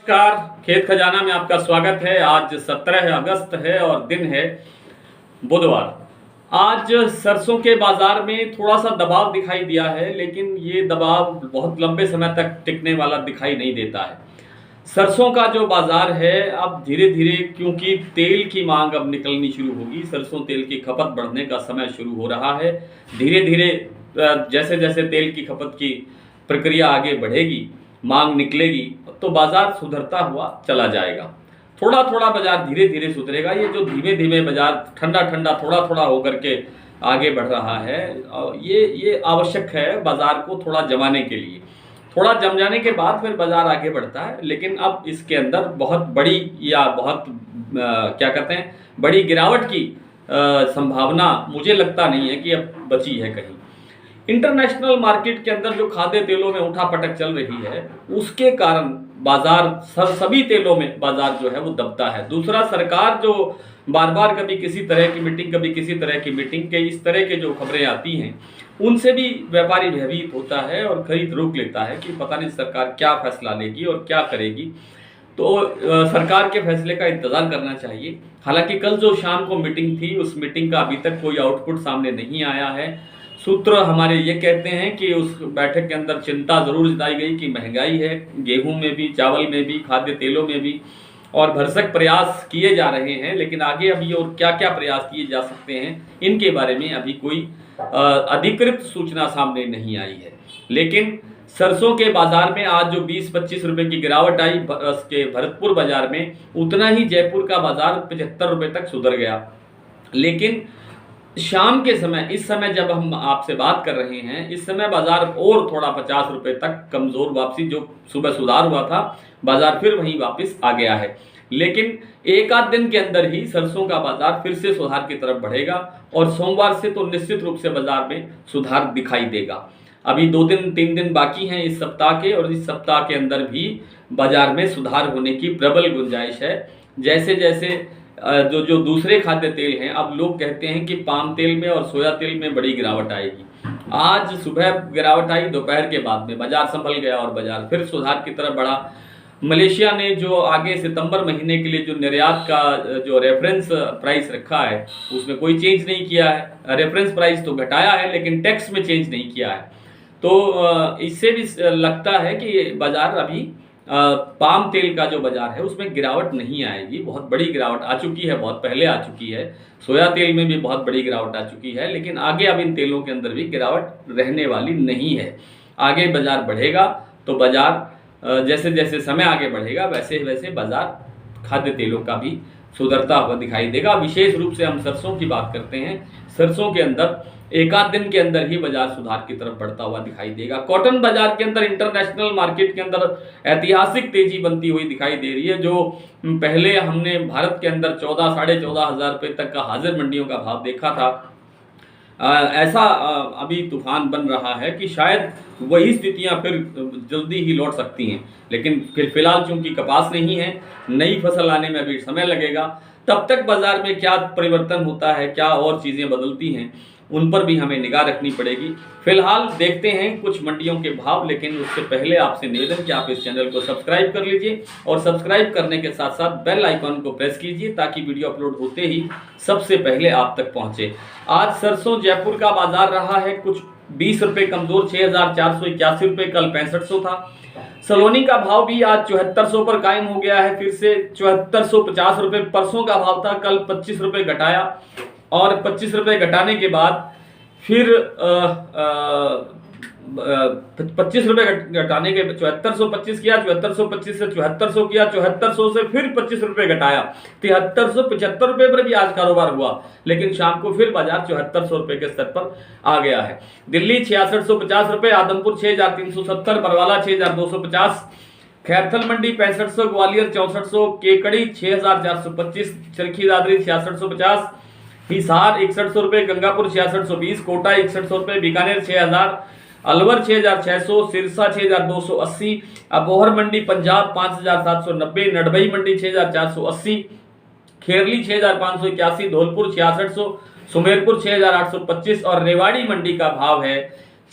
नमस्कार, खेत खजाना में आपका स्वागत है। आज 17 अगस्त है और दिन है बुधवार। आज सरसों के बाजार में थोड़ा सा दबाव दिखाई दिया है, लेकिन ये दबाव बहुत लंबे समय तक टिकने वाला दिखाई नहीं देता है। सरसों का जो बाजार है अब धीरे धीरे, क्योंकि तेल की मांग अब निकलनी शुरू होगी, सरसों तेल की खपत बढ़ने का समय शुरू हो रहा है। धीरे धीरे जैसे जैसे तेल की खपत की प्रक्रिया आगे बढ़ेगी, मांग निकलेगी, तो बाजार सुधरता हुआ चला जाएगा। थोड़ा थोड़ा बाजार धीरे धीरे सुधरेगा। ये जो धीमे धीमे बाजार ठंडा ठंडा थोड़ा थोड़ा होकर के आगे बढ़ रहा है, ये आवश्यक है बाजार को थोड़ा जमाने के लिए। थोड़ा जम जाने के बाद फिर बाजार आगे बढ़ता है, लेकिन अब इसके अंदर बहुत बड़ी या बहुत क्या कहते हैं, बड़ी गिरावट की संभावना मुझे लगता नहीं है कि अब बची है कहीं। इंटरनेशनल मार्केट के अंदर जो खाद्य तेलों में उठापटक चल रही है, उसके कारण बाजार सभी तेलों में बाजार जो है वो दबता है। दूसरा, सरकार जो बार बार कभी किसी तरह की मीटिंग, कभी किसी तरह की मीटिंग के इस तरह के जो खबरें आती हैं, उनसे भी व्यापारी भयभीत होता है और खरीद रोक लेता है कि पता नहीं सरकार क्या फैसला लेगी और क्या करेगी। तो सरकार के फैसले का इंतजार करना चाहिए। हालांकि कल जो शाम को मीटिंग थी, उस मीटिंग का अभी तक कोई आउटपुट सामने नहीं आया है। सूत्र हमारे ये कहते हैं कि उस बैठक के अंदर चिंता जरूर जताई गई कि महंगाई है, गेहूं में भी, चावल में भी, खाद्य तेलों में भी, और भरसक प्रयास किए जा रहे हैं। लेकिन आगे अभी और क्या क्या प्रयास किए जा सकते हैं, इनके बारे में अभी कोई अधिकृत सूचना सामने नहीं आई है। लेकिन सरसों के बाजार में आज जो 20-25 रुपए की गिरावट आई के भरतपुर बाजार में, उतना ही जयपुर का बाजार 75 रुपए तक सुधर गया। लेकिन शाम के समय, इस समय जब हम आपसे बात कर रहे हैं, इस समय बाजार और थोड़ा 50 रुपए तक कमजोर वापसी, जो सुबह सुधार हुआ था, बाजार फिर वहीं वापस आ गया है। लेकिन एक आध दिन के अंदर ही सरसों का बाजार फिर से सुधार की तरफ बढ़ेगा और सोमवार से तो निश्चित रूप से बाजार में सुधार दिखाई देगा। अभी 2-3 दिन बाकी हैं इस सप्ताह के, और इस सप्ताह के अंदर भी बाजार में सुधार होने की प्रबल गुंजाइश है। जैसे जैसे जो दूसरे खाद्य तेल हैं, अब लोग कहते हैं कि पाम तेल में और सोया तेल में बड़ी गिरावट आएगी। आज सुबह गिरावट आई, दोपहर के बाद में बाजार संभल गया और बाजार फिर सुधार की तरफ बढ़ा। मलेशिया ने जो आगे सितंबर महीने के लिए जो निर्यात का जो रेफरेंस प्राइस रखा है, उसमें कोई चेंज नहीं किया है। रेफरेंस प्राइस तो घटाया है, लेकिन टैक्स में चेंज नहीं किया है। तो इससे भी लगता है कि बाजार अभी पाम तेल का जो बाजार है उसमें गिरावट नहीं आएगी। बहुत बड़ी गिरावट आ चुकी है, बहुत पहले आ चुकी है। सोया तेल में भी बहुत बड़ी गिरावट आ चुकी है, लेकिन आगे अब इन तेलों के अंदर भी गिरावट रहने वाली नहीं है। आगे बाजार बढ़ेगा तो बाजार जैसे जैसे समय आगे बढ़ेगा, वैसे वैसे बाजार खाद्य तेलों का भी सुधरता हुआ दिखाई देगा। विशेष रूप से हम सरसों की बात करते हैं, सरसों के अंदर एक आध दिन के अंदर ही बाजार सुधार की तरफ बढ़ता हुआ दिखाई देगा। कॉटन बाजार के अंदर, इंटरनेशनल मार्केट के अंदर ऐतिहासिक तेजी बनती हुई दिखाई दे रही है। जो पहले हमने भारत के अंदर 14-14.5 हजार रुपये तक का हाजिर मंडियों का भाव देखा था, ऐसा अभी तूफान बन रहा है कि शायद वही स्थितियां फिर जल्दी ही लौट सकती हैं। लेकिन फिलहाल चूंकि कपास नहीं है, नई फसल आने में अभी समय लगेगा। तब तक बाजार में क्या परिवर्तन होता है, क्या और चीज़ें बदलती हैं, उन पर भी हमें निगाह रखनी पड़ेगी। फिलहाल देखते हैं कुछ मंडियों के भाव, लेकिन उससे पहले आपसे निवेदन कि आप इस चैनल को सब्सक्राइब कर लीजिए और सब्सक्राइब करने के साथ साथ बेल आइकॉन को प्रेस कीजिए, ताकि वीडियो अपलोड होते ही सबसे पहले आप तक पहुंचे। आज सरसों जयपुर का बाजार रहा है कुछ 20 रुपये कमजोर, 6,481 रुपये, कल 6500 था। सलोनी का भाव भी आज 7400 पर कायम हो गया है, फिर से 7450 रुपये। परसों का भाव था, कल 25 रुपये घटाया, और 25 रुपये घटाने के बाद फिर 25 रुपये घटाने के 7425 किया, 7425 से 7400 किया, 7400 से फिर 25 रुपये घटाया, 7375 रुपये पर भी आज कारोबार हुआ। लेकिन शाम को फिर बाजार 7400 रुपये के स्तर पर आ गया है। दिल्ली 6650 रुपये, आदमपुर 6370, बरवाला 6250, खैरथल मंडी 6500, ग्वालियर 6400, केकड़ी 6425, चरखी दादरी 6650, हिसार 6100 रुपये, गंगापुर 6620, कोटा 6100 रुपये, बीकानेर 6000, अलवर 6600, सिरसा 6280, अबोहर मंडी पंजाब 5790, नडभई मंडी 6480, खेरली 6581, धौलपुर 6600, सुमेरपुर 6825 और रेवाड़ी मंडी का भाव है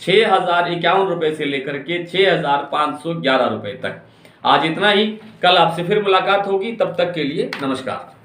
6051 रुपये से लेकर के 6511 रुपये तक। आज इतना ही, कल आपसे फिर मुलाकात होगी, तब तक के लिए नमस्कार।